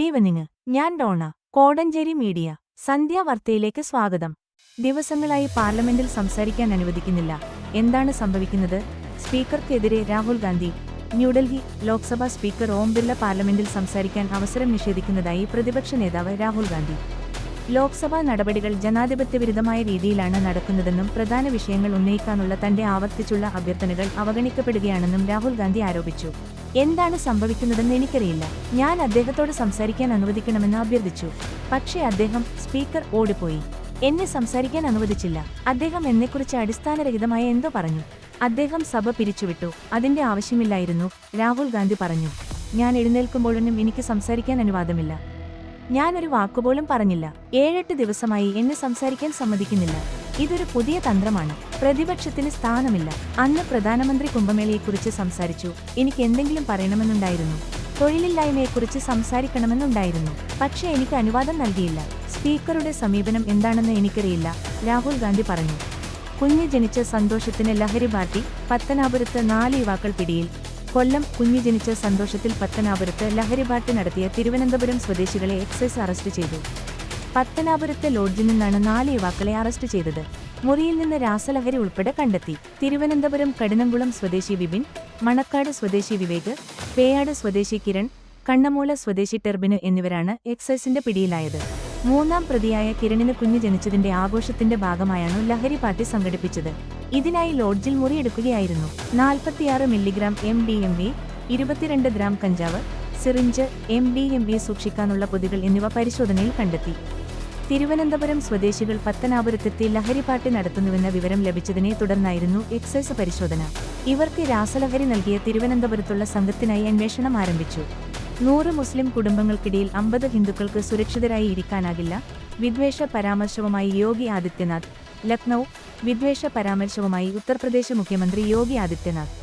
Good evening. ഞാൻ Donna. Kodanchery media. സന്ധ്യാവാർത്തയിലേക്ക് സ്വാഗതം. ദിവസങ്ങളായി പാർലമെന്റിൽ സംസാരിക്കാൻ അനുവദിക്കുന്നില്ല. എന്താണ് സംഭവിക്കുന്നത്? സ്പീക്കർക്കെതിരെ രാഹുൽ ഗാന്ധി. ന്യൂഡൽഹി. ലോക്സഭാ സ്പീക്കർ ഓം ബിർള പാർലമെന്റിൽ സംസാരിക്കാൻ അവസരം നിഷേധിക്കുന്നതായി പ്രതിപക്ഷ നേതാവ് രാഹുൽ ഗാന്ധി. ലോക്സഭാ നടപടികൾ ജനാധിപത്യവിരുദ്ധമായ രീതിയിലാണ് നടക്കുന്നതെന്നും പ്രധാന വിഷയങ്ങൾ ഉന്നയിക്കാനുള്ള തന്റെ ആവർത്തിച്ചുള്ള അഭ്യർത്ഥനകൾ അവഗണിക്കപ്പെടുകയാണെന്നും രാഹുൽ ഗാന്ധി ആരോപിച്ചു. എന്താണ് സംഭവിക്കുന്നതെന്ന് എനിക്കറിയില്ല. ഞാൻ അദ്ദേഹത്തോട് സംസാരിക്കാൻ അനുവദിക്കണമെന്ന് അഭ്യർത്ഥിച്ചു. പക്ഷേ അദ്ദേഹം സ്പീക്കർ ഓടിപ്പോയി. എന്നെ സംസാരിക്കാൻ അനുവദിച്ചില്ല. അദ്ദേഹം എന്നെക്കുറിച്ച് അടിസ്ഥാനരഹിതമായ എന്തോ പറഞ്ഞു. അദ്ദേഹം സഭ പിരിച്ചുവിട്ടു. അതിന്റെ ആവശ്യമില്ലായിരുന്നു, രാഹുൽ ഗാന്ധി പറഞ്ഞു. ഞാൻ എഴുന്നേൽക്കുമ്പോഴൊന്നും എനിക്ക് സംസാരിക്കാൻ അനുവാദമില്ല. ഞാനൊരു വാക്കുപോലും പറഞ്ഞില്ല. 7-8 ദിവസമായി എന്നെ സംസാരിക്കാൻ സമ്മതിക്കുന്നില്ല. ഇതൊരു പുതിയ തന്ത്രമാണ്. പ്രതിപക്ഷത്തിന് സ്ഥാനമില്ല. അന്ന് പ്രധാനമന്ത്രി കുംഭമേളയെക്കുറിച്ച് സംസാരിച്ചു. എനിക്ക് എന്തെങ്കിലും പറയണമെന്നുണ്ടായിരുന്നു. തൊഴിലില്ലായ്മയെക്കുറിച്ച് സംസാരിക്കണമെന്നുണ്ടായിരുന്നു. പക്ഷേ എനിക്ക് അനുവാദം നൽകിയില്ല. സ്പീക്കറുടെ സമീപനം എന്താണെന്ന് എനിക്കറിയില്ല, രാഹുൽ ഗാന്ധി പറഞ്ഞു. കുഞ്ഞ് ജനിച്ച സന്തോഷത്തിന് ലഹരി പാർട്ടി. പത്തനാപുരത്ത് 4 യുവാക്കൾ പിടിയിൽ. കൊല്ലം. കുഞ്ഞ് ജനിച്ച സന്തോഷത്തിൽ പത്തനാപുരത്ത് ലഹരി പാർട്ടി നടത്തിയ തിരുവനന്തപുരം സ്വദേശികളെ എക്സൈസ് അറസ്റ്റ് ചെയ്തു. പത്തനാപുരത്തെ ലോഡ്ജിൽ നിന്നാണ് 4 യുവാക്കളെ അറസ്റ്റ് ചെയ്തത്. മുറിയിൽ നിന്ന് രാസലഹരി ഉൾപ്പെടെ കണ്ടെത്തി. തിരുവനന്തപുരം കഠിനംകുളം സ്വദേശി വിപിൻ, മണക്കാട് സ്വദേശി വിവേക്, പേയാട് സ്വദേശി കിരൺ, കണ്ണമൂല സ്വദേശി ടെർബിന് എന്നിവരാണ് എക്സൈസിന്റെ പിടിയിലായത്. 3-ാം പ്രതിയായ കിരണിന് കുഞ്ഞ് ജനിച്ചതിന്റെ ആഘോഷത്തിന്റെ ഭാഗമായാണ് ലഹരി പാർട്ടി സംഘടിപ്പിച്ചത്. ഇതിനായി ലോഡ്ജിൽ മുറിയെടുക്കുകയായിരുന്നു. 46 മില്ലിഗ്രാം MDMA, 22 ഗ്രാം കഞ്ചാവ്, സിറിഞ്ച്, MDMA സൂക്ഷിക്കാനുള്ള പൊതികൾ എന്നിവ പരിശോധനയിൽ കണ്ടെത്തി. തിരുവനന്തപുരം സ്വദേശികൾ പത്തനാപുരത്തെത്തി ലഹരി പാർട്ടി നടത്തുന്നുവെന്ന വിവരം ലഭിച്ചതിനെ തുടർന്നായിരുന്നു എക്സൈസ് പരിശോധന. ഇവർക്ക് രാസലഹരി നൽകിയ തിരുവനന്തപുരത്തുള്ള സംഘത്തിനായി അന്വേഷണം ആരംഭിച്ചു. 100 മുസ്ലിം കുടുംബങ്ങൾക്കിടയിൽ 50 ഹിന്ദുക്കൾക്ക് സുരക്ഷിതരായി ഇരിക്കാനാകില്ല. വിദ്വേഷ പരാമർശവുമായി യോഗി ആദിത്യനാഥ്. ലക്നൌ. വിദ്വേഷ പരാമർശവുമായി ഉത്തർപ്രദേശ് മുഖ്യമന്ത്രി യോഗി ആദിത്യനാഥ്.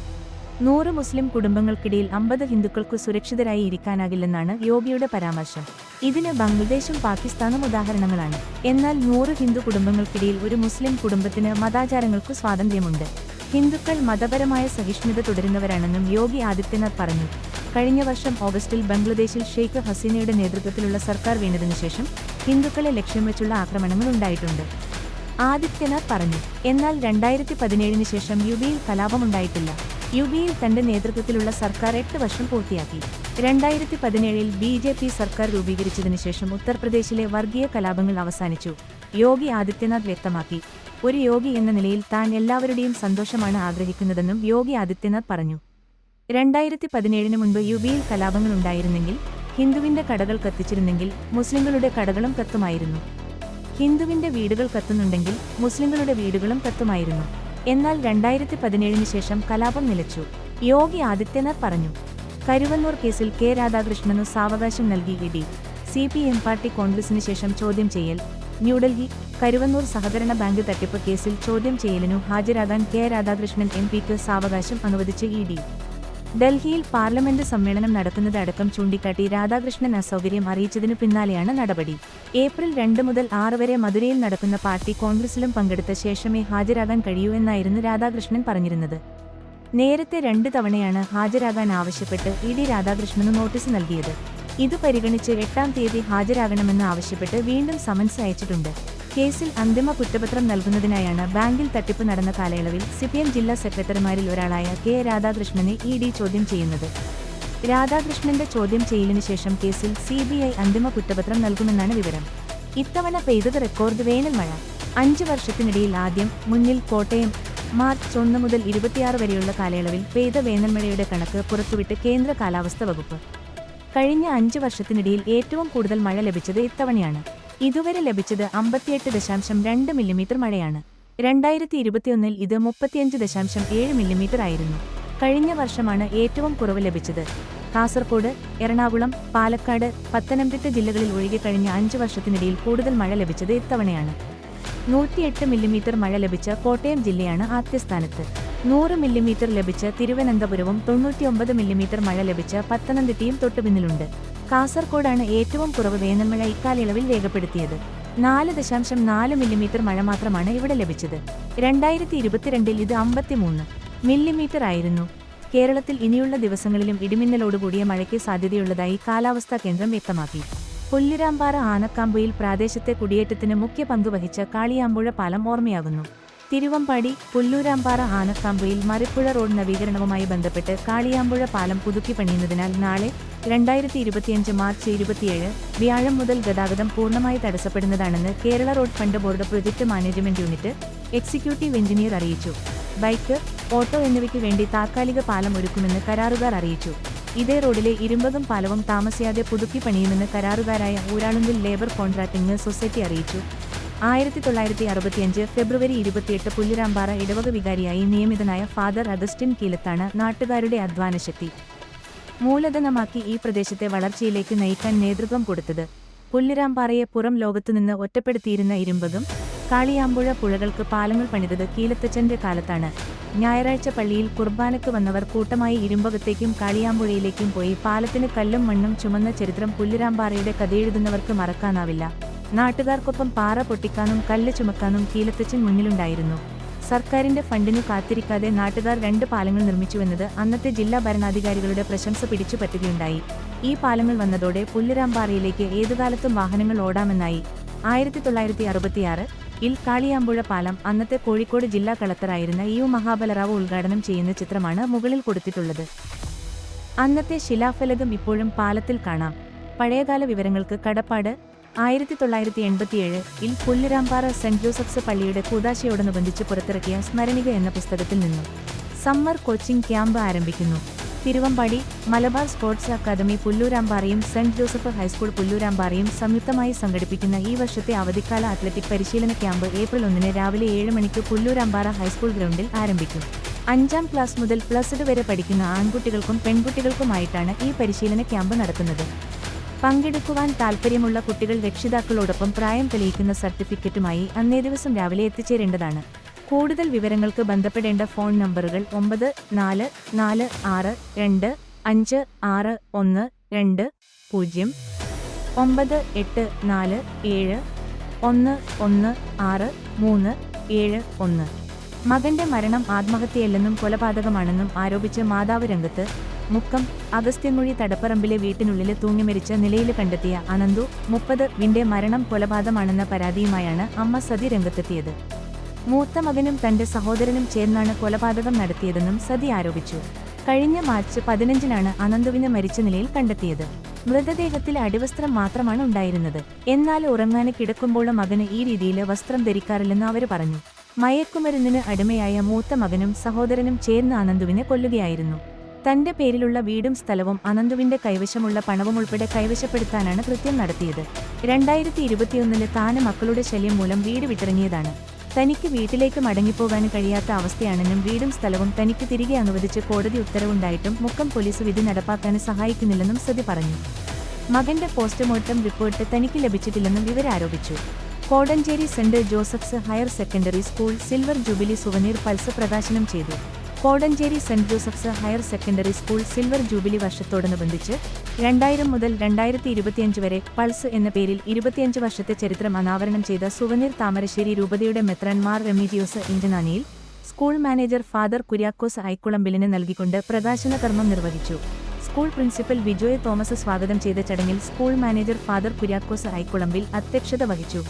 100 മുസ്ലിം കുടുംബങ്ങൾക്കിടയിൽ 50 ഹിന്ദുക്കൾക്ക് സുരക്ഷിതരായി ഇരിക്കാനാകില്ലെന്നാണ് യോഗിയുടെ പരാമർശം. ഇതിന് ബംഗ്ലാദേശും പാകിസ്ഥാനും ഉദാഹരണങ്ങളാണ്. എന്നാൽ 100 ഹിന്ദു കുടുംബങ്ങൾക്കിടയിൽ ഒരു മുസ്ലിം കുടുംബത്തിന് മതാചാരങ്ങൾക്കു സ്വാതന്ത്ര്യമുണ്ട്. ഹിന്ദുക്കൾ മതപരമായ സഹിഷ്ണുത തുടരുന്നവരാണെന്നും യോഗി ആദിത്യനാഥ് പറഞ്ഞു. കഴിഞ്ഞ വർഷം ഓഗസ്റ്റിൽ ബംഗ്ലാദേശിൽ ഷെയ്ഖ് ഹസീനയുടെ നേതൃത്വത്തിലുള്ള സർക്കാർ വീണതിനുശേഷം ഹിന്ദുക്കളെ ലക്ഷ്യം വെച്ചുള്ള ആക്രമണങ്ങൾ ഉണ്ടായിട്ടുണ്ട്, ആദിത്യനാഥ് പറഞ്ഞു. എന്നാൽ 2017 ശേഷം യുപിയിൽ കലാപമുണ്ടായിട്ടില്ല. യുപിയിൽ തന്റെ നേതൃത്വത്തിലുള്ള സർക്കാർ 8 വർഷം പൂർത്തിയാക്കി. 2017 BJP സർക്കാർ രൂപീകരിച്ചതിനുശേഷം ഉത്തർപ്രദേശിലെ വർഗീയ കലാപങ്ങൾ അവസാനിച്ചു, യോഗി ആദിത്യനാഥ് വ്യക്തമാക്കി. ഒരു യോഗി എന്ന നിലയിൽ താൻ എല്ലാവരുടെയും സന്തോഷമാണ് ആഗ്രഹിക്കുന്നതെന്നും യോഗി ആദിത്യനാഥ് പറഞ്ഞു. 2017 മുൻപ് യുപിയിൽ കലാപങ്ങളുണ്ടായിരുന്നെങ്കിൽ, ഹിന്ദുവിന്റെ കടകൾ കത്തിച്ചിരുന്നെങ്കിൽ മുസ്ലിങ്ങളുടെ കടകളും കത്തുമായിരുന്നു. ഹിന്ദുവിന്റെ വീടുകൾ കത്തുന്നുണ്ടെങ്കിൽ മുസ്ലിങ്ങളുടെ വീടുകളും കത്തുമായിരുന്നു. എന്നാൽ 2017 ശേഷം കലാപം നിലച്ചു, യോഗി ആദിത്യനാഥ് പറഞ്ഞു. കരുവന്നൂർ കേസിൽ കെ രാധാകൃഷ്ണനു സാവകാശം നൽകി ഇഡി. CPM പാർട്ടി കോൺഗ്രസിന് ശേഷം ചോദ്യം ചെയ്യൽ. ന്യൂഡൽഹി. കരുവന്നൂർ സഹകരണ ബാങ്ക് തട്ടിപ്പ് കേസിൽ ചോദ്യം ചെയ്യലിനു ഹാജരാകാൻ കെ രാധാകൃഷ്ണൻ MPക്ക് സാവകാശം അനുവദിച്ച് ഇഡി. ഡൽഹിയിൽ പാർലമെന്റ് സമ്മേളനം നടക്കുന്നത് അടക്കം ചൂണ്ടിക്കാട്ടി രാധാകൃഷ്ണൻ അസൗകര്യം അറിയിച്ചതിനു പിന്നാലെയാണ് നടപടി. ഏപ്രിൽ 2 മുതൽ 6 വരെ മധുരയിൽ നടക്കുന്ന പാർട്ടി കോൺഗ്രസിലും പങ്കെടുത്ത ശേഷമേ ഹാജരാകാൻ കഴിയൂ എന്നായിരുന്നു രാധാകൃഷ്ണൻ പറഞ്ഞിരുന്നത്. നേരത്തെ 2 തവണയാണ് ഹാജരാകാൻ ആവശ്യപ്പെട്ട് ഇഡി രാധാകൃഷ്ണനു നോട്ടീസ് നൽകിയത്. ഇത് പരിഗണിച്ച് 8-ാം തീയതി ഹാജരാകണമെന്ന് ആവശ്യപ്പെട്ട് വീണ്ടും സമൻസ് അയച്ചിട്ടുണ്ട്. കേസിൽ അന്തിമ കുറ്റപത്രം നൽകുന്നതിനായാണ് ബാങ്കിൽ തട്ടിപ്പ് നടന്ന കാലയളവിൽ CPM ജില്ലാ സെക്രട്ടറിമാരിൽ ഒരാളായ കെ രാധാകൃഷ്ണനെ ഇഡി ചോദ്യം ചെയ്യുന്നത്. രാധാകൃഷ്ണന്റെ ചോദ്യം ചെയ്യലിനു ശേഷം കേസിൽ CBI അന്തിമ കുറ്റപത്രം നൽകുമെന്നാണ് വിവരം. ഇത്തവണ പെയ്തത് റെക്കോർഡ് വേനൽ മഴ. 5 വർഷത്തിനിടയിൽ ആദ്യം. മുന്നിൽ കോട്ടയം. മാർച്ച് 1 മുതൽ 26 വരെയുള്ള കാലയളവിൽ പെയ്ത വേനൽമഴയുടെ കണക്ക് പുറത്തുവിട്ട് കേന്ദ്ര കാലാവസ്ഥ വകുപ്പ്. കഴിഞ്ഞ 5 വർഷത്തിനിടയിൽ ഏറ്റവും കൂടുതൽ മഴ ലഭിച്ചത് ഇത്തവണയാണ്. ഇതുവരെ ലഭിച്ചത് 58.2 മില്ലിമീറ്റർ മഴയാണ്. 2021 ഇത് 35.7 മില്ലിമീറ്റർ ആയിരുന്നു. കഴിഞ്ഞ വർഷമാണ് ഏറ്റവും കുറവ് ലഭിച്ചത്. കാസർകോട്, എറണാകുളം, പാലക്കാട്, പത്തനംതിട്ട ജില്ലകളിൽ ഒഴികെ കഴിഞ്ഞ 5 വർഷത്തിനിടയിൽ കൂടുതൽ മഴ ലഭിച്ചത് ഇത്തവണയാണ്. 108 മില്ലിമീറ്റർ മഴ ലഭിച്ച കോട്ടയം ജില്ലയാണ് ആദ്യസ്ഥാനത്ത്. 100 മില്ലിമീറ്റർ ലഭിച്ച തിരുവനന്തപുരവും 99 മില്ലിമീറ്റർ മഴ ലഭിച്ച പത്തനംതിട്ടയും തൊട്ടുപിന്നിലുണ്ട്. കാസർകോടാണ് ഏറ്റവും കുറവ് വേനൽമഴ ഇക്കാലയളവിൽ രേഖപ്പെടുത്തിയത്. 4.4 മില്ലിമീറ്റർ മഴ മാത്രമാണ് ഇവിടെ ലഭിച്ചത്. 2022 ഇത് 53 മില്ലിമീറ്റർ ആയിരുന്നു. കേരളത്തിൽ ഇനിയുള്ള ദിവസങ്ങളിലും ഇടിമിന്നലോടുകൂടിയ മഴയ്ക്ക് സാധ്യതയുള്ളതായി കാലാവസ്ഥാ കേന്ദ്രം വ്യക്തമാക്കി. പുല്ലുരാമ്പാറ ആനക്കാമ്പയിൽ പ്രാദേശത്തെ കുടിയേറ്റത്തിന് മുഖ്യ പങ്ക് വഹിച്ച കാളിയാമ്പുഴ പാലം ഓർമ്മയാകുന്നു. തിരുവമ്പാടി പുല്ലൂരാമ്പാറ ആനക്കാമ്പയിൽ മറിപ്പുഴ റോഡ് നവീകരണവുമായി ബന്ധപ്പെട്ട് കാളിയാമ്പുഴ പാലം പുതുക്കി പണിയുന്നതിനാൽ നാളെ 2025 മാർച്ച് 27 വ്യാഴം മുതൽ ഗതാഗതം പൂർണ്ണമായി തടസ്സപ്പെടുന്നതാണെന്ന് Kerala road fund board project management unit executive engineer അറിയിച്ചു. ബൈക്ക്, ഓട്ടോ എന്നിവയ്ക്ക് വേണ്ടി താത്കാലിക പാലം ഒരുക്കുമെന്ന് കരാറുകാർ അറിയിച്ചു. ഇതേ റോഡിലെ ഇരുമ്പകം പാലവും താമസിയാതെ പുതുക്കി പണിയുമെന്ന് കരാറുകാരായ ഊരാളുങ്കൽ ലേബർ കോൺട്രാക്ടിംഗ് സൊസൈറ്റി അറിയിച്ചു. 1965 ഫെബ്രുവരി 28 പുല്ലുരാമ്പാറ ഇടവക വികാരിയായി നിയമിതനായ ഫാദർ അഗസ്റ്റിൻ കീലത്താണ് നാട്ടുകാരുടെ അധ്വാനശക്തി മൂലധനമാക്കി ഈ പ്രദേശത്തെ വളർച്ചയിലേക്ക് നയിക്കാൻ നേതൃത്വം കൊടുത്തത്. പുല്ലുരാമ്പാറയെ പുറം ലോകത്തുനിന്ന് ഒറ്റപ്പെടുത്തിയിരുന്ന ഇരുമ്പകം, കാളിയാമ്പുഴ പുഴകൾക്ക് പാലങ്ങൾ പണിതത് കീലത്തച്ഛന്റെ കാലത്താണ്. ഞായറാഴ്ച പള്ളിയിൽ കുർബാനയ്ക്ക് വന്നവർ കൂട്ടമായി ഇരുമ്പകത്തേക്കും കാളിയാമ്പുഴയിലേക്കും പോയി പാലത്തിന് കല്ലും മണ്ണും ചുമന്ന ചരിത്രം പുല്ലുരാമ്പാറയുടെ കഥയെഴുതുന്നവർക്ക് മറക്കാനാവില്ല. നാട്ടുകാർക്കൊപ്പം പാറ പൊട്ടിക്കാനും കല്ല് ചുമക്കാനും കീലത്തച്ഛൻ മുന്നിലുണ്ടായിരുന്നു. സർക്കാരിന്റെ ഫണ്ടിനു കാത്തിരിക്കാതെ നാട്ടുകാർ 2 പാലങ്ങൾ നിർമ്മിച്ചുവെന്നത് അന്നത്തെ ജില്ലാ ഭരണാധികാരികളുടെ പ്രശംസ പിടിച്ചുപറ്റുകയുണ്ടായി. ഈ പാലങ്ങൾ വന്നതോടെ പുല്ലുരാമ്പാറയിലേക്ക് ഏതുകാലത്തും വാഹനങ്ങൾ ഓടാമെന്നായി. 1966 കാളിയാമ്പുഴ പാലം അന്നത്തെ കോഴിക്കോട് ജില്ലാ കളക്ടറായിരുന്ന യു മഹാബലറാവു ഉദ്ഘാടനം ചെയ്യുന്ന ചിത്രമാണ് മുകളിൽ കൊടുത്തിട്ടുള്ളത്. അന്നത്തെ ശിലാഫലകം ഇപ്പോഴും പാലത്തിൽ കാണാം. പഴയകാല വിവരങ്ങൾക്ക് കടപ്പാട് 1987 പുല്ലുരാമ്പാറ സെന്റ് ജോസഫ്സ് പള്ളിയുടെ കൂദാശയോടനുബന്ധിച്ച് പുറത്തിറക്കിയ സ്മരണിക എന്ന പുസ്തകത്തിൽ നിന്നും സമ്മർ കോച്ചിംഗ് ക്യാമ്പ് ആരംഭിക്കുന്നു. തിരുവമ്പാടി മലബാർ സ്പോർട്സ് അക്കാദമി പുല്ലൂരാമ്പാറയും സെന്റ് ജോസഫ് ഹൈസ്കൂൾ പുല്ലൂരാമ്പാറയും സംയുക്തമായി സംഘടിപ്പിക്കുന്ന ഈ വർഷത്തെ അവധിക്കാല അത്ലറ്റിക് പരിശീലന ക്യാമ്പ് ഏപ്രിൽ 1 രാവിലെ 7 മണിക്ക് പുല്ലൂരാമ്പാറ ഹൈസ്കൂൾ ഗ്രൗണ്ടിൽ ആരംഭിക്കും. 5ാം ക്ലാസ് മുതൽ +2 വരെ പഠിക്കുന്ന ആൺകുട്ടികൾക്കും പെൺകുട്ടികൾക്കുമായിട്ടാണ് ഈ പരിശീലന ക്യാമ്പ് നടത്തുന്നത്. പങ്കെടുക്കുവാൻ താൽപ്പര്യമുള്ള കുട്ടികൾ രക്ഷിതാക്കളോടൊപ്പം പ്രായം തെളിയിക്കുന്ന സർട്ടിഫിക്കറ്റുമായി അന്നേ ദിവസം രാവിലെ എത്തിച്ചേരേണ്ടതാണ്. കൂടുതൽ വിവരങ്ങൾക്ക് ബന്ധപ്പെടേണ്ട ഫോൺ നമ്പറുകൾ 9442256120 9847116371. മകന്റെ മരണം ആത്മഹത്യയല്ലെന്നും കൊലപാതകമാണെന്നും ആരോപിച്ച് മാതാവ് രംഗത്ത്. മുക്കം അഗസ്ത്യൻമൊഴി തടപ്പറമ്പിലെ വീട്ടിനുള്ളിൽ തൂങ്ങിമരിച്ച നിലയിൽ കണ്ടെത്തിയ അനന്തു 30 മരണം കൊലപാതകമാണെന്ന പരാതിയുമായാണ് അമ്മ സതി രംഗത്തെത്തിയത്. മൂത്ത മകനും തന്റെ സഹോദരനും ചേർന്നാണ് കൊലപാതകം നടത്തിയതെന്നും സതി ആരോപിച്ചു. കഴിഞ്ഞ മാർച്ച് 15 അനന്തുവിനെ മരിച്ച നിലയിൽ കണ്ടെത്തിയത്. മൃതദേഹത്തിൽ അടിവസ്ത്രം മാത്രമാണ് ഉണ്ടായിരുന്നത്. എന്നാൽ ഉറങ്ങാന് കിടക്കുമ്പോൾ മകന് ഈ രീതിയിൽ വസ്ത്രം ധരിക്കാറില്ലെന്ന് അവർ പറഞ്ഞു. മയക്കുമരുന്നിന് അടിമയായ മൂത്ത മകനും സഹോദരനും ചേർന്ന് അനന്തുവിനെ കൊല്ലുകയായിരുന്നു. തന്റെ പേരിലുള്ള വീടും സ്ഥലവും അനന്തുവിന്റെ കൈവശമുള്ള പണവും ഉൾപ്പെടെ കൈവശപ്പെടുത്താനാണ് കൃത്യം നടത്തിയത്. 2021 താന് മക്കളുടെ ശല്യം മൂലം വീട് വിട്ടിറങ്ങിയതാണ്. തനിക്ക് വീട്ടിലേക്ക് മടങ്ങിപ്പോകാൻ കഴിയാത്ത അവസ്ഥയാണെന്നും വീടും സ്ഥലവും തനിക്ക് തിരികെ അനുവദിച്ച് കോടതി ഉത്തരവുണ്ടായിട്ടും മുക്കം പോലീസ് വിധി നടപ്പാക്കാൻ സഹായിക്കുന്നില്ലെന്നും സതി പറഞ്ഞു. മകന്റെ പോസ്റ്റ്മോർട്ടം റിപ്പോർട്ട് തനിക്ക് ലഭിച്ചിട്ടില്ലെന്നും ഇവർ ആരോപിച്ചു. Kodanchery saint Joseph's higher secondary school silver jubilee souvenir pulse പ്രകാശനം ചെയ്തു. Kodanchery saint Joseph's higher secondary school silver jubilee വർഷത്തോടനുബന്ധിച്ച് 2000 മുതൽ 2025 വരെ പൾസ് എന്ന പേരിൽ 25 വർഷത്തെ ചരിത്രം അനാവരണം ചെയ്ത സുവനീർ താമരശ്ശേരി രൂപതയുടെ മെത്രാൻ മാർ റെമീജിയോസ് ഇഞ്ചനാനിയിൽ സ്കൂൾ മാനേജർ ഫാദർ കുര്യാക്കോസ് ഐക്കുളമ്പിലിന് നൽകിക്കൊണ്ട് പ്രകാശന കർമ്മം നിർവഹിച്ചു. സ്കൂൾ പ്രിൻസിപ്പൽ ബിജോയ് തോമസ് സ്വാഗതം ചെയ്ത ചടങ്ങിൽ school manager father Kuriakose Aikkulambil അധ്യക്ഷത വഹിച്ചു.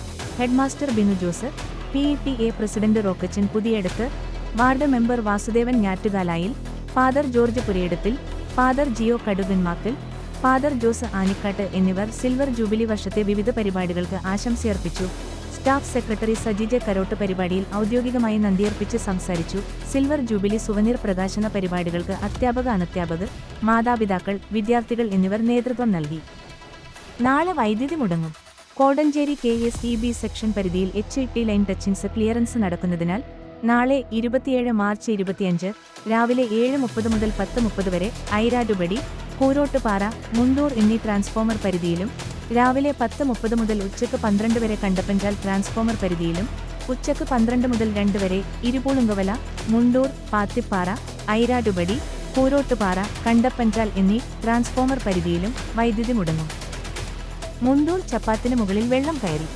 Headmaster Binu Jose, PTA president Rockachan Puthiyadath, ward member Vasudevan Njattukalayil, father George Purayidathil, father Jio Kadukanmakkal, father Jose Anikkattu എന്നിവർ സിൽവർ ജൂബിലി വർഷത്തെ വിവിധ പരിപാടികൾക്ക് ആശംസയർപ്പിച്ചു. സ്റ്റാഫ് സെക്രട്ടറി സജിജ കരോട്ട് പരിപാടിയിൽ ഔദ്യോഗികമായി നന്ദിയർപ്പിച്ച് സംസാരിച്ചു. സിൽവർ ജൂബിലി സുവനീർ പ്രകാശന പരിപാടികൾക്ക് അധ്യാപക അനധ്യാപകർ, മാതാപിതാക്കൾ, വിദ്യാർത്ഥികൾ എന്നിവർ നേതൃത്വം നൽകി. നാളെ വൈദ്യുതി മുടങ്ങും. കോടഞ്ചേരി KSEB സെക്ഷൻ പരിധിയിൽ HIT ലൈൻ ടച്ചിൻസ് ക്ലിയറൻസ് നടക്കുന്നതിനാൽ നാളെ 27 മാർച്ച് 25 രാവിലെ 7:30 മുതൽ 10:30 വരെ ഐരാറ്റുപടി, കൂരോട്ടുപാറ, മുണ്ടൂർ എന്നീ ട്രാൻസ്ഫോമർ പരിധിയിലും രാവിലെ 10:30 മുതൽ ഉച്ചയ്ക്ക് 12 വരെ കണ്ടപ്പഞ്ചാൽ ട്രാൻസ്ഫോമർ പരിധിയിലും ഉച്ചയ്ക്ക് 12 മുതൽ 2 വരെ ഇരുപൂളുങ്കവല, മുണ്ടൂർ, പാത്തിപ്പാറ, ഐരാറ്റുപടി, കൂരോട്ടുപാറ, കണ്ടപ്പഞ്ചാൽ എന്നീ ട്രാൻസ്ഫോമർ പരിധിയിലും വൈദ്യുതി മുടങ്ങും. മുണ്ടൂർ ചപ്പാത്തിന് മുകളിൽ വെള്ളം കയറി.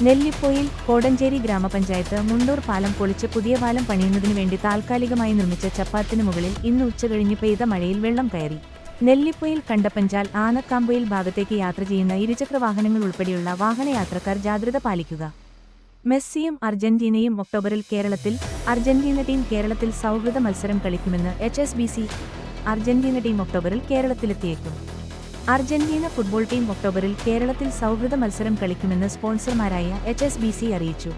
നെല്ലിപ്പൊയിൽ കോടഞ്ചേരി ഗ്രാമപഞ്ചായത്ത് മുണ്ടൂർ പാലം പൊളിച്ച് പുതിയ പാലം പണിയുന്നതിനു വേണ്ടി താൽക്കാലികമായി നിർമ്മിച്ച ചപ്പാത്തിനു മുകളിൽ ഇന്ന് ഉച്ചകഴിഞ്ഞ് പെയ്ത മഴയിൽ വെള്ളം കയറി. നെല്ലിപ്പൊയിൽ കണ്ടപ്പഞ്ചാൽ ആനക്കാമ്പൊയിൽ ഭാഗത്തേക്ക് യാത്ര ചെയ്യുന്ന ഇരുചക്രവാഹനങ്ങൾ ഉൾപ്പെടെയുള്ള വാഹനയാത്രക്കാർ ജാഗ്രത പാലിക്കുക. മെസ്സിയും അർജന്റീനയും ഒക്ടോബറിൽ കേരളത്തിൽ. അർജന്റീന ടീം കേരളത്തിൽ സൗഹൃദ മത്സരം കളിക്കുമെന്ന് HSBC. അർജന്റീന ടീം ഒക്ടോബറിൽ കേരളത്തിലെത്തിയേക്കും. അർജന്റീന ഫുട്ബോൾ ടീം ഒക്ടോബറിൽ കേരളത്തിൽ സൗഹൃദ മത്സരം കളിക്കുമെന്ന് സ്പോൺസർമാരായ HSBC അറിയിച്ചു.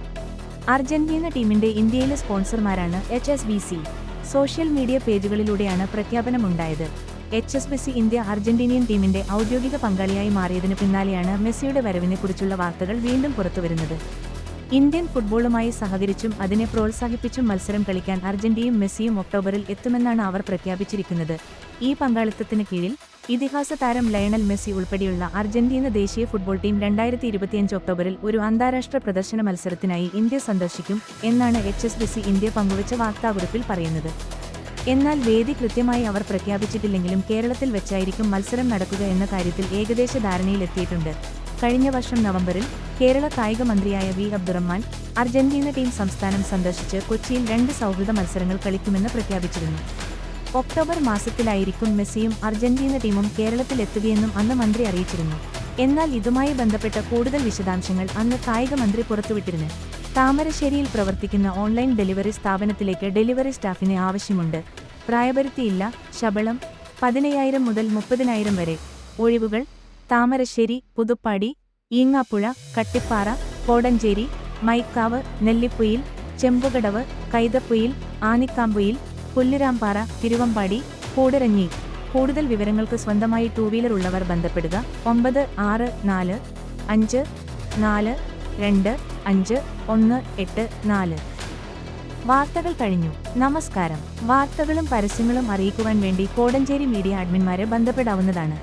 അർജന്റീന ടീമിന്റെ ഇന്ത്യയിലെ സ്പോൺസർമാരാണ് HSBC. സോഷ്യൽ മീഡിയ പേജുകളിലൂടെയാണ് പ്രഖ്യാപനമുണ്ടായത്. HSBC ഇന്ത്യ അർജന്റീനിയൻ ടീമിന്റെ ഔദ്യോഗിക പങ്കാളിയായി മാറിയതിനു പിന്നാലെയാണ് മെസ്സിയുടെ വരവിനെക്കുറിച്ചുള്ള വാർത്തകൾ വീണ്ടും പുറത്തുവരുന്നത്. ഇന്ത്യൻ ഫുട്ബോളുമായി സഹകരിച്ചും അതിനെ പ്രോത്സാഹിപ്പിച്ചും മത്സരം കളിക്കാൻ അർജന്റീനയും മെസ്സിയും ഒക്ടോബറിൽ എത്തുമെന്നാണ് അവർ പ്രഖ്യാപിച്ചിരിക്കുന്നത്. ഈ പങ്കാളിത്തത്തിന് കീഴിൽ ഇതിഹാസ താരം ലയണൽ മെസ്സി ഉൾപ്പെടെയുള്ള അർജന്റീന ദേശീയ ഫുട്ബോൾ ടീം 2025 ഒക്ടോബറിൽ ഒരു അന്താരാഷ്ട്ര പ്രദർശന മത്സരത്തിനായി ഇന്ത്യ സന്ദർശിക്കും എന്നാണ് HSBC ഇന്ത്യ പങ്കുവച്ച വാർത്താക്കുറിപ്പിൽ പറയുന്നത്. എന്നാൽ വേദി കൃത്യമായി അവർ പ്രഖ്യാപിച്ചിട്ടില്ലെങ്കിലും കേരളത്തിൽ വെച്ചായിരിക്കും മത്സരം നടക്കുക എന്ന കാര്യത്തിൽ ഏകദേശ ധാരണയിലെത്തിയിട്ടുണ്ട്. കഴിഞ്ഞ വർഷം നവംബറിൽ കേരള കായിക മന്ത്രിയായ V. അബ്ദുറഹ്മാൻ അർജന്റീന ടീം സംസ്ഥാനം സന്ദർശിച്ച് കൊച്ചിയിൽ 2 സൗഹൃദ മത്സരങ്ങൾ കളിക്കുമെന്ന് പ്രഖ്യാപിച്ചിരുന്നു. ഒക്ടോബർ മാസത്തിലായിരിക്കും മെസ്സിയും അർജന്റീന ടീമും കേരളത്തിലെത്തുകയെന്നും അന്ന് മന്ത്രി അറിയിച്ചിരുന്നു. എന്നാൽ ഇതുമായി ബന്ധപ്പെട്ട കൂടുതൽ വിശദാംശങ്ങൾ അന്ന് കായിക മന്ത്രി പുറത്തുവിട്ടിരുന്നു. താമരശ്ശേരിയിൽ പ്രവർത്തിക്കുന്ന ഓൺലൈൻ ഡെലിവറി സ്ഥാപനത്തിലേക്ക് ഡെലിവറി സ്റ്റാഫിന് ആവശ്യമുണ്ട്. പ്രായപരിധിയില്ല. ശമ്പളം 15,000 മുതൽ 30,000 വരെ. ഒഴിവുകൾ താമരശ്ശേരി, പുതുപ്പാടി, ഈങ്ങാപ്പുഴ, കട്ടിപ്പാറ, കോടഞ്ചേരി, മൈക്കാവ്, നെല്ലിപ്പൊയിൽ, ചെമ്പുകടവ്, കൈതപ്പൊയിൽ, ആനിക്കാമ്പൊയിൽ, പുല്ലുരാംപാറ, തിരുവമ്പാടി, കൂടരഞ്ഞി. കൂടുതൽ വിവരങ്ങൾക്ക് സ്വന്തമായി 2 വീലർ ഉള്ളവർ ബന്ധപ്പെടുക 9645425184. വാർത്തകൾ കഴിഞ്ഞു. നമസ്കാരം. വാർത്തകളും പരസ്യങ്ങളും അറിയിക്കുവാൻ വേണ്ടി കോടഞ്ചേരി മീഡിയ അഡ്മിന്മാരെ ബന്ധപ്പെടാവുന്നതാണ്.